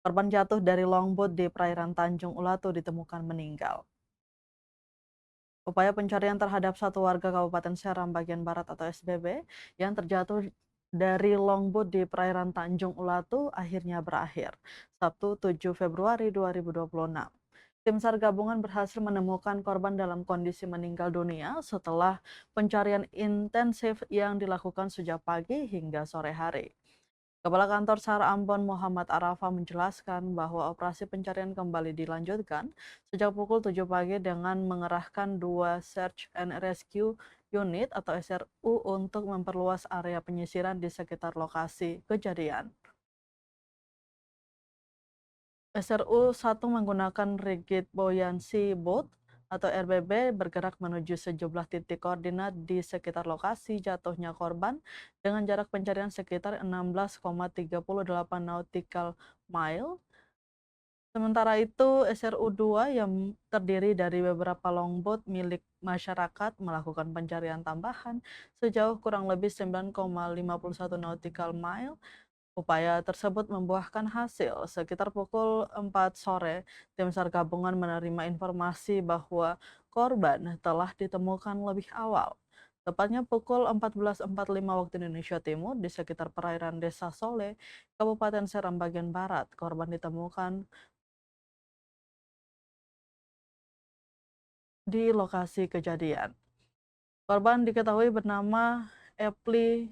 Korban jatuh dari longboat di perairan Tanjung Ulatu ditemukan meninggal. Upaya pencarian terhadap satu warga Kabupaten Seram bagian Barat atau SBB yang terjatuh dari longboat di perairan Tanjung Ulatu akhirnya berakhir, Sabtu 7 Februari 2026. Tim SAR gabungan berhasil menemukan korban dalam kondisi meninggal dunia setelah pencarian intensif yang dilakukan sejak pagi hingga sore hari. Kepala Kantor SAR Ambon Muhammad Arafa menjelaskan bahwa operasi pencarian kembali dilanjutkan sejak pukul 7 pagi dengan mengerahkan 2 Search and Rescue Unit atau SRU untuk memperluas area penyisiran di sekitar lokasi kejadian. SRU 1 menggunakan Rigid Buoyancy Boat atau RBB bergerak menuju sejumlah titik koordinat di sekitar lokasi jatuhnya korban dengan jarak pencarian sekitar 16,38 nautical mile. Sementara itu, SRU 2 yang terdiri dari beberapa longboat milik masyarakat melakukan pencarian tambahan sejauh kurang lebih 9,51 nautical mile. Upaya tersebut membuahkan hasil. Sekitar pukul 4 sore, tim SAR gabungan menerima informasi bahwa korban telah ditemukan lebih awal. Tepatnya pukul 14.45 waktu Indonesia Timur di sekitar perairan Desa Sole, Kabupaten Seram bagian Barat. Korban ditemukan di lokasi kejadian. Korban diketahui bernama Epli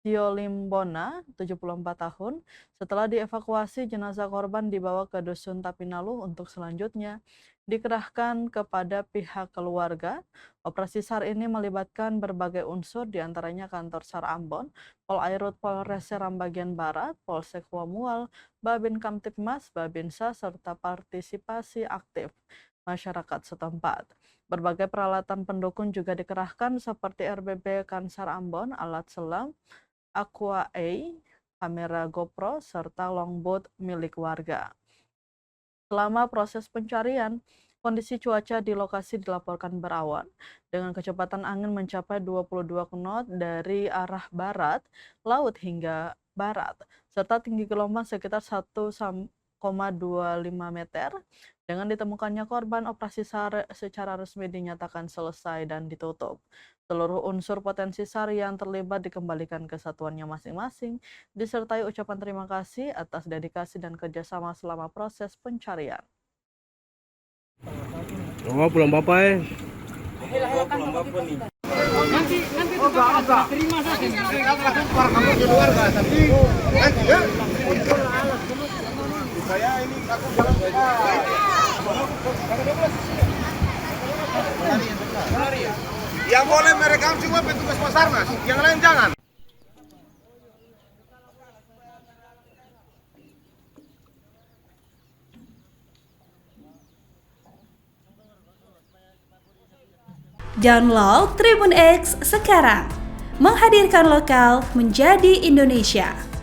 Diolimbona, 74 tahun. Setelah dievakuasi, jenazah korban dibawa ke Dusun Tapinalu untuk selanjutnya dikerahkan kepada pihak keluarga. Operasi SAR ini melibatkan berbagai unsur, diantaranya kantor SAR Ambon, Polairut Polres Seram bagian Barat, Polsek Wamual, Babin Kamtipmas, Babinsa, serta partisipasi aktif masyarakat setempat. Berbagai peralatan pendukung juga dikerahkan seperti RBB Kansar Ambon, alat selam, Aqua A, kamera GoPro, serta longboat milik warga. Selama proses pencarian, kondisi cuaca di lokasi dilaporkan berawan dengan kecepatan angin mencapai 22 knot dari arah barat laut hingga barat, serta tinggi gelombang sekitar 1,25 meter. Dengan ditemukannya korban, operasi SAR secara resmi dinyatakan selesai dan ditutup. Seluruh unsur potensi SAR yang terlibat dikembalikan ke satuannya masing-masing, disertai ucapan terima kasih atas dedikasi dan kerjasama selama proses pencarian. Oh, pulang bapak terima kamu di luar nggak tapi ya saya ini aku yang boleh merekam cuma petugas Basarnas, yang lain jangan. Download Tribun X sekarang, menghadirkan lokal menjadi Indonesia.